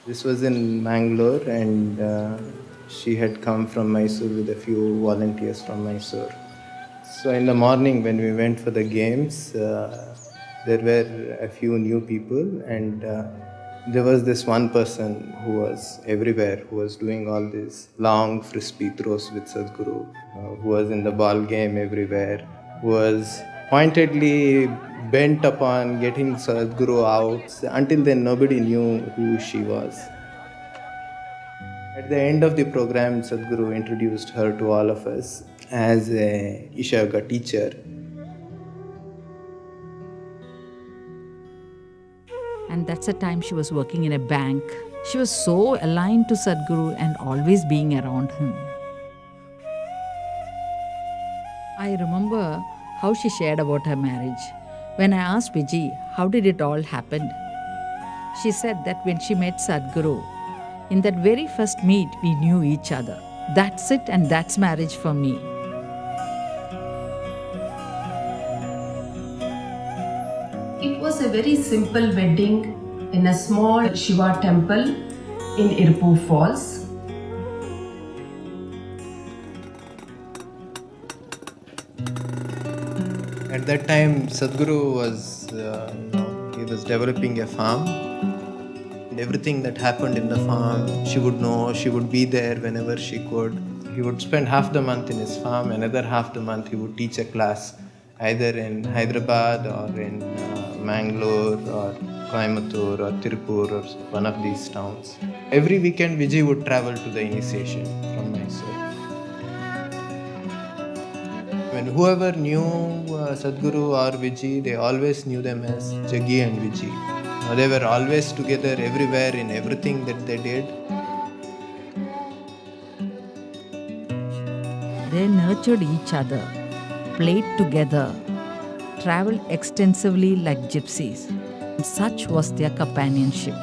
This was in Mangalore, and she had come from Mysore with a few volunteers from Mysore. So in the morning when we went for the games, there were a few new people, and there was this one person who was everywhere, who was doing all these long frisbee throws with Sadhguru, who was in the ball game everywhere, who was pointedly bent upon getting Sadhguru out. Until then, nobody knew who she was. At the end of the program, Sadhguru introduced her to all of us as a Isha teacher. And that's the time she was working in a bank. She was so aligned to Sadhguru and always being around him. I remember how she shared about her marriage. When I asked Vijji, how did it all happen? She said that when she met Sadhguru, in that very first meet, we knew each other. That's it, and that's marriage for me. It was a very simple wedding in a small Shiva temple in Irpur Falls. At that time, Sadhguru was, he was developing a farm. And everything that happened in the farm, she would know, she would be there whenever she could. He would spend half the month in his farm, another half the month he would teach a class, either in Hyderabad or in Mangalore or Coimbatore or Tirupur or one of these towns. Every weekend, Vijji would travel to the initiation from Mysore. When whoever knew Sadhguru or Vijji, they always knew them as Jaggi and Vijji. They were always together everywhere in everything that they did. They nurtured each other, played together, traveled extensively like gypsies. Such was their companionship.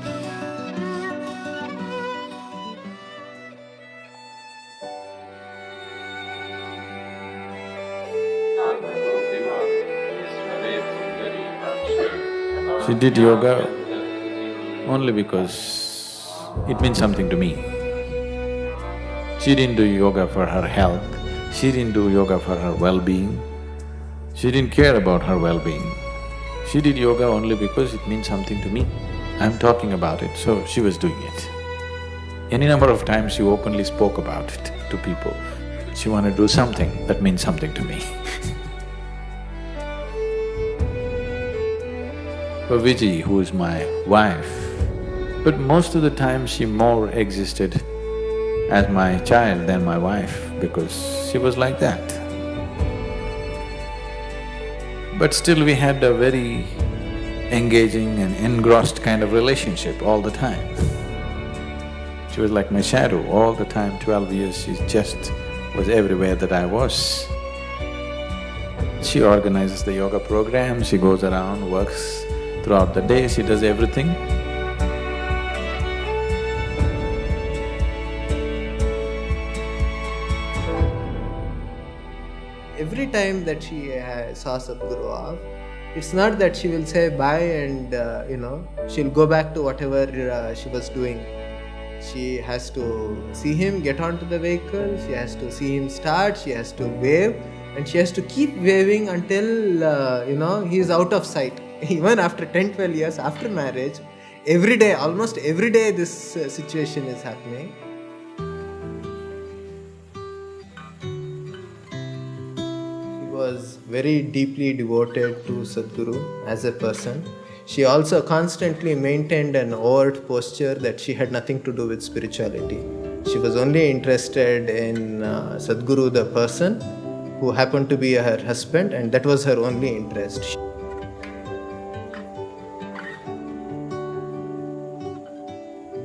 She did yoga only because it means something to me. She didn't do yoga for her health, she didn't do yoga for her well-being, she didn't care about her well-being. She did yoga only because it means something to me. I'm talking about it, so she was doing it. Any number of times she openly spoke about it to people. She wanted to do something that means something to me. For Vijji, who is my wife, but most of the time she more existed as my child than my wife because she was like that. But still we had a very engaging and engrossed kind of relationship all the time. She was like my shadow all the time, 12 years, she just was everywhere that I was. She organizes the yoga program, she goes around, works throughout the day, she does everything. Every time that she saw Sadhguru off, it's not that she will say bye and she'll go back to whatever she was doing. She has to see him get onto the vehicle, she has to see him start, she has to wave, and she has to keep waving until he is out of sight. Even after 10-12 years after marriage, every day, almost every day this situation is happening. She was very deeply devoted to Sadhguru as a person. She also constantly maintained an overt posture that she had nothing to do with spirituality. She was only interested in Sadhguru the person, who happened to be her husband, and that was her only interest.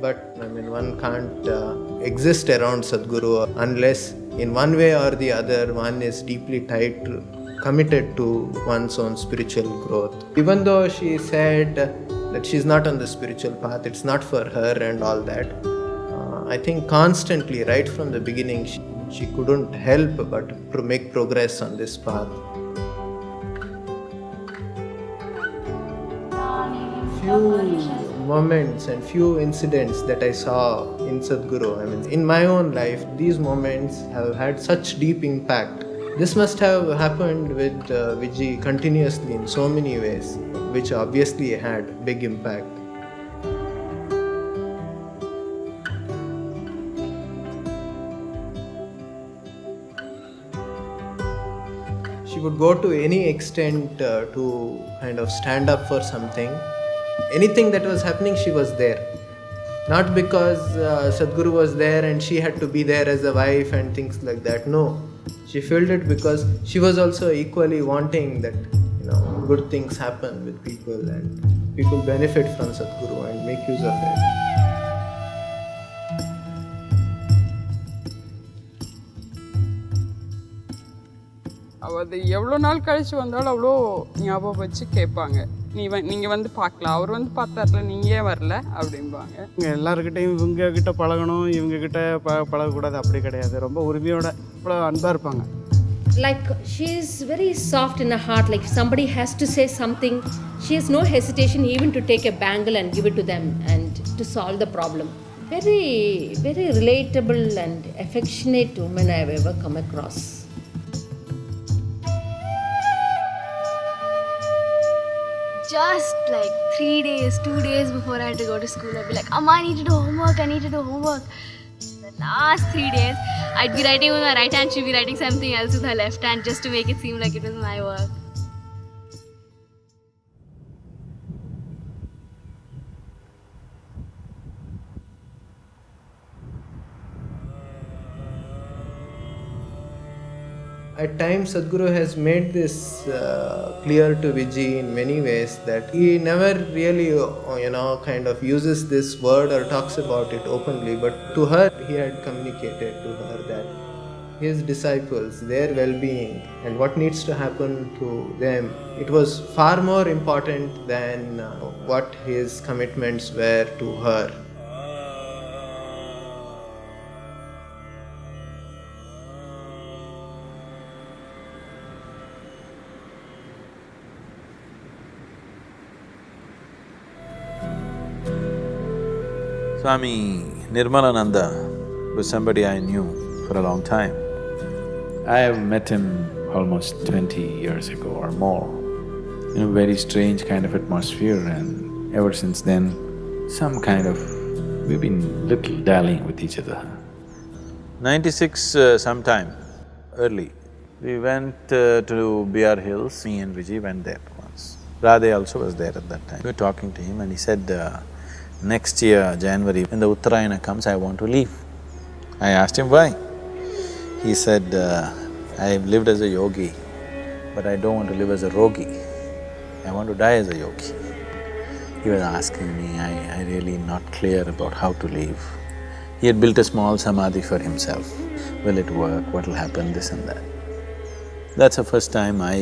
but I mean, one can't exist around Sadhguru unless, in one way or the other, one is deeply committed to one's own spiritual growth. Even though she said that she's not on the spiritual path, it's not for her and all that, I think constantly, right from the beginning, she couldn't help but to make progress on this path. Few moments and few incidents that I saw in Sadhguru, I mean, in my own life, these moments have had such deep impact. This must have happened with Vijji continuously in so many ways, which obviously had big impact. She would go to any extent to kind of stand up for something. Anything that was happening, she was there. Not because Sadhguru was there and she had to be there as a wife and things like that. No, she felt it because she was also equally wanting that, good things happen with people and people benefit from Sadhguru and make use of it. அது எவ்வளோ நாள் கழிச்சு வந்தாலும் அவ்வளோ ஞாபகம் வச்சு கேட்பாங்க. நீங்கள் வந்து பார்க்கலாம், அவர் வந்து பார்த்தார்ல, நீங்கள் ஏன் வரல அப்படிம்பாங்க. எல்லாருக்கிட்டையும் இவங்கக்கிட்ட பழகணும், இவங்கக்கிட்ட பழகக்கூடாது அப்படி கிடையாது. ரொம்ப உரிமையோட இவ்வளோ அன்பாக இருப்பாங்க. Like she is very soft in her heart. Like if somebody has to say something, she has no hesitation even to take a bangle and give it to them and to solve the problem. Very, very relatable and affectionate woman I have ever come across. Just like 3 days, 2 days before I had to go to school, I'd be like, Amma, I need to do homework, I need to do homework. The last 3 days, I'd be writing with my right hand, she'd be writing something else with her left hand just to make it seem like it was my work. At times, Sadhguru has made this clear to Vijji in many ways that he never really, kind of uses this word or talks about it openly, but to her, he had communicated to her that his disciples, their well-being and what needs to happen to them, it was far more important than what his commitments were to her. Swami Nirmalananda was somebody I knew for a long time. I have met him almost 20 years ago or more, in a very strange kind of atmosphere, and ever since then, we've been little dallying with each other. 96 sometime early, we went to BR Hills, me and Vijji went there once. Radhe also was there at that time. We were talking to him and he said, next year, January, when the Uttarayana comes, I want to leave. I asked him why. He said, I've lived as a yogi, but I don't want to live as a rogi. I want to die as a yogi. He was asking me, I really not clear about how to live. He had built a small samadhi for himself. Will it work? What will happen? This and that. That's the first time I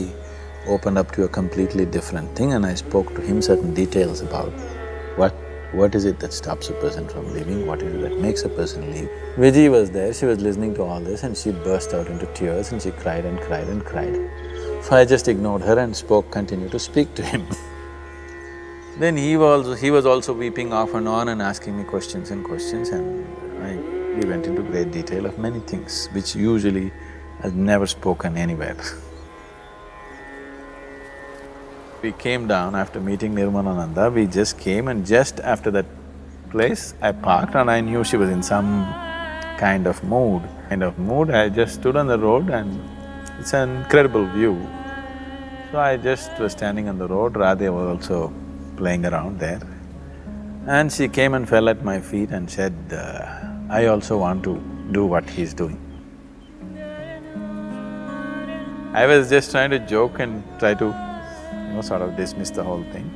opened up to a completely different thing, and I spoke to him certain details about what is it that stops a person from leaving, what is it that makes a person leave. Vijji was there, she was listening to all this and she burst out into tears and she cried and cried and cried. So I just ignored her and continued to speak to him. Then he was also weeping off and on and asking me questions and we went into great detail of many things which usually I've never spoken anywhere. We came down after meeting Nirmalananda, we just came, and just after that place, I parked and I knew she was in some kind of mood. I just stood on the road and it's an incredible view. So I just was standing on the road, Radhe was also playing around there. And she came and fell at my feet and said, I also want to do what he's doing. I was just trying to joke and try to sort of dismiss the whole thing.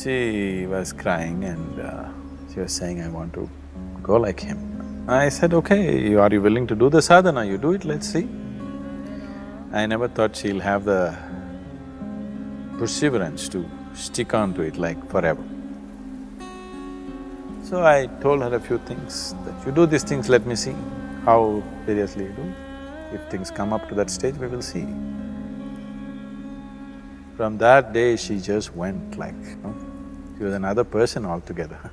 She was crying and she was saying, I want to go like him. I said, okay, are you willing to do the sadhana? You do it, let's see. I never thought she'll have the perseverance to stick on to it like forever. So I told her a few things, that you do these things, let me see how seriously you do. If things come up to that stage, we will see. From that day, she just went like, she was another person altogether.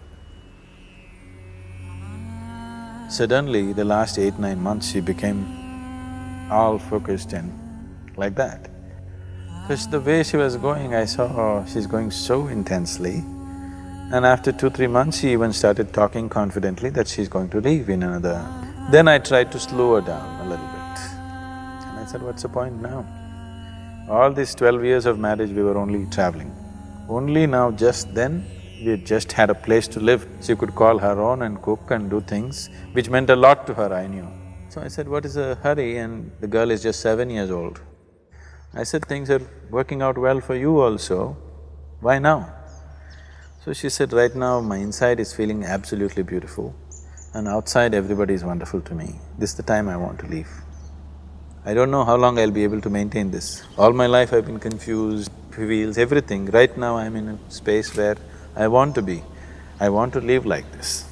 Suddenly, the last 8-9 months, she became all focused and like that. Because the way she was going, I saw she's going so intensely. And after 2-3 months, she even started talking confidently that she's going to leave in another… Then I tried to slow her down a little bit. And I said, what's the point now? All these 12 years of marriage, we were only traveling. Only now, just then, we just had a place to live. She could call her own and cook and do things, which meant a lot to her, I knew. So I said, what is the hurry? And the girl is just 7 years old. I said, things are working out well for you also, why now? So she said, right now my inside is feeling absolutely beautiful and outside everybody is wonderful to me. This is the time I want to leave. I don't know how long I'll be able to maintain this. All my life I've been confused, feels everything. Right now I'm in a space where I want to be. I want to live like this.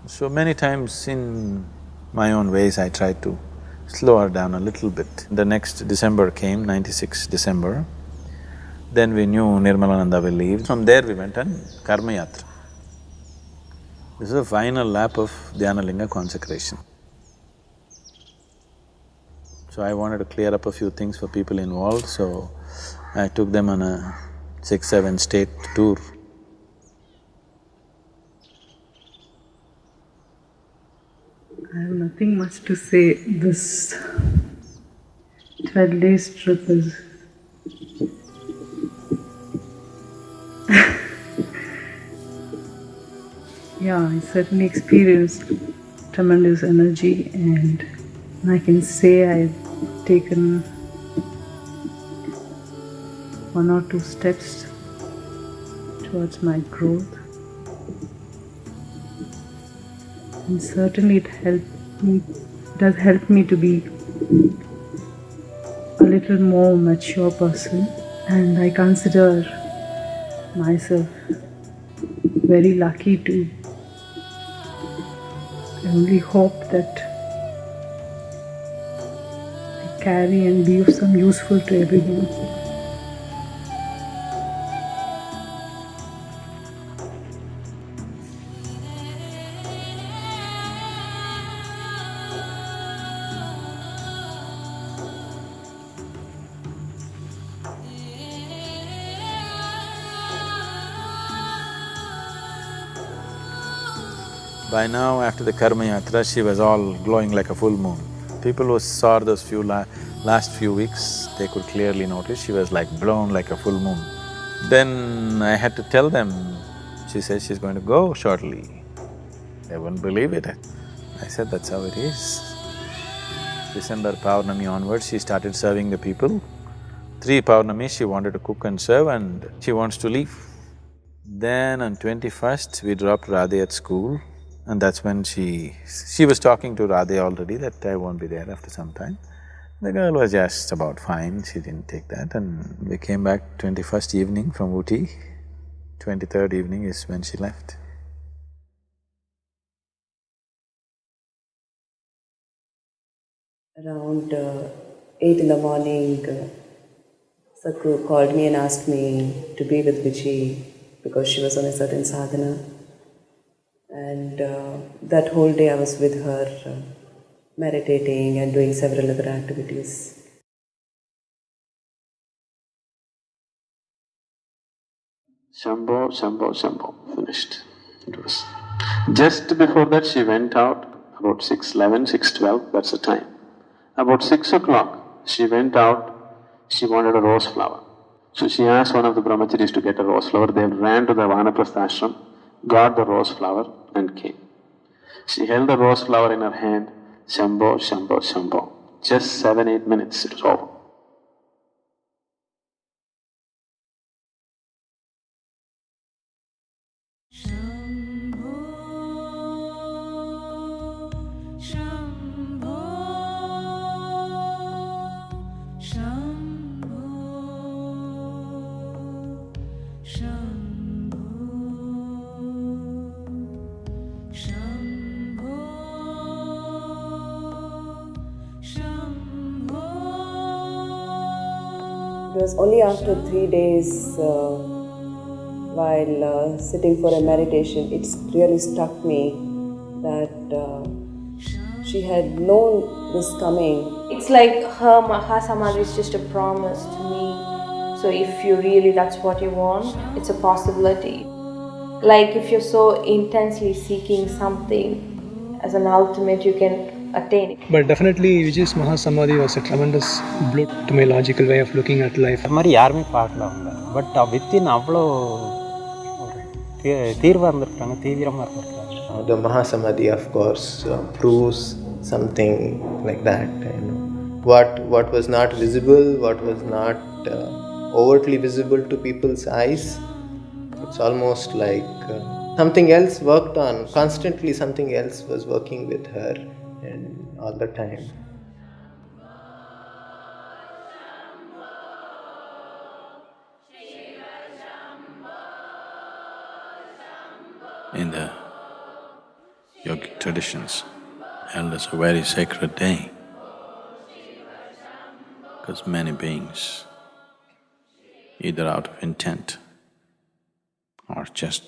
So many times in my own ways I tried to slow her down a little bit. The next December came, 96 December. Then we knew Nirmalananda will leave. From there we went on Karma Yatra. This is the final lap of Dhyanalinga consecration. So I wanted to clear up a few things for people involved, so I took them on a 6-7 state tour. I have nothing much to say. This 12 days trip is yeah, I certainly experienced tremendous energy, and I can say I've taken 1 or 2 steps towards my growth. And certainly it does help me to be a little more mature person, and I consider myself very lucky to… I only hope that I carry and be of some useful to everyone. By now, after the Karma Yatra, she was all glowing like a full moon. People who saw those last few weeks, they could clearly notice she was like blown like a full moon. Then I had to tell them, she says she's going to go shortly. They wouldn't believe it. I said, that's how it is. December Paurnami onwards, she started serving the people. 3 Paurnami, she wanted to cook and serve and she wants to leave. Then on 21st, we dropped Radhe at school. And that's when she was talking to Radhe already that I won't be there after some time. The girl was just about fine, she didn't take that, and we came back 21st evening from Ooty. 23rd evening is when she left. Around 8 in the morning, Sadhguru called me and asked me to be with Vijji because she was on a certain sadhana. And that whole day I was with her, meditating and doing several other activities. Shambho, Shambho, Shambho, finished. It was… Just before that she went out, about 6:11, 6:12, that's the time. About 6 o'clock, she went out, she wanted a rose flower. So she asked one of the brahmacharis to get a rose flower. They ran to the Vanaprastha ashram, got the rose flower and came. She held the rose flower in her hand, Shambho, Shambho, Shambho. Just 7-8 minutes, it was over. It was only after 3 days while sitting for a meditation, it really struck me that she had known this coming. It's like her Mahasamadhi is just a promise to me. So if you really, that's what you want, it's a possibility. Like if you're so intensely seeking something as an ultimate, you can attain it. But definitely Vijji's Mahasamadhi was a tremendous blow to my logical way of looking at life. அது மாதிரி யாருமே பார்க்கல அவங்க. But within அவ்வளோ தீர்வாக இருந்திருக்காங்க, தீவிரமாக இருந்திருக்காங்க. The Mahasamadhi, of course, proves something like that. What was not visible, what was not overtly visible to people's eyes, it's almost like something else worked on. Constantly something else was working with her and all the time. In the yogic traditions, held as a very sacred day, because many beings, either out of intent or just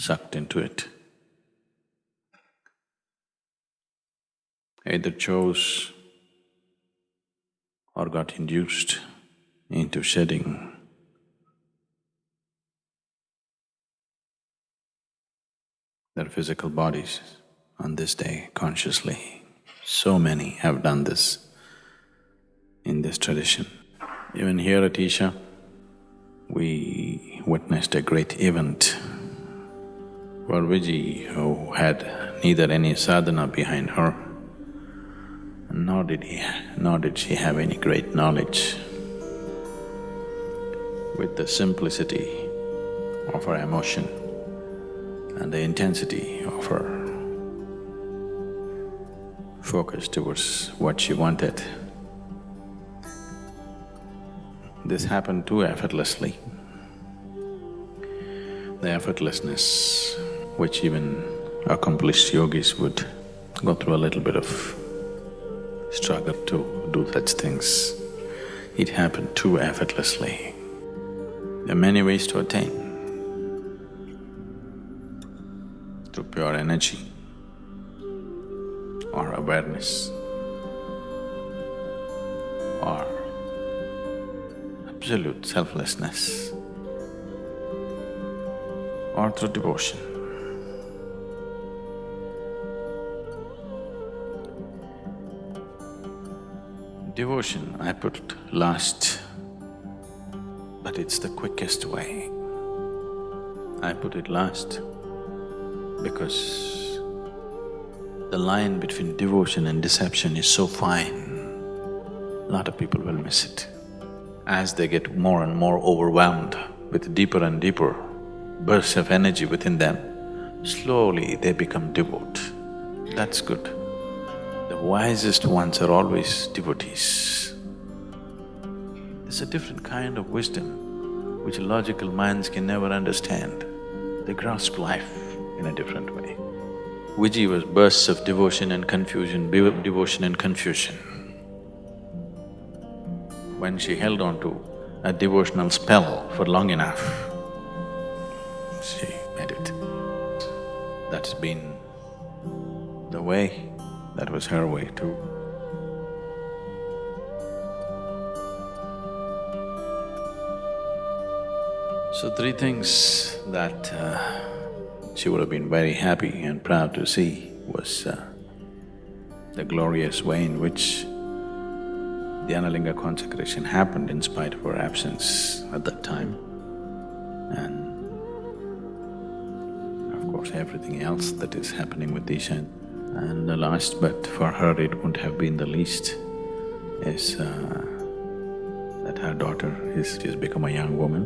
sucked into it, either chose or got induced into shedding their physical bodies on this day consciously. So many have done this in this tradition. Even here at Isha, we witnessed a great event for Vijji, who had neither any sadhana behind her, nor did she have any great knowledge. With the simplicity of her emotion and the intensity of her focus towards what she wanted, this happened too effortlessly. The effortlessness which even accomplished yogis would go through a little bit of struggle to do such things. It happened too effortlessly. There are many ways to attain. Through pure energy or awareness or absolute selflessness or through devotion. Devotion I put last, but it's the quickest way. I put it last because the line between devotion and deception is so fine, a lot of people will miss it. As they get more and more overwhelmed with deeper and deeper bursts of energy within them, slowly they become devout. That's good. The wisest ones are always devotees. It's a different kind of wisdom which logical minds can never understand. They grasp life in a different way. Vijji was bursts of devotion and confusion, devotion and confusion. When she held on to a devotional spell for long enough, she made it. That's been the way, that was her way too. So 3 things that she would have been very happy and proud to see was the glorious way in which the Analinga consecration happened in spite of her absence at that time, and of course everything else that is happening with Isha. And the last, but for her it wouldn't have been the least, is that her daughter has become a young woman.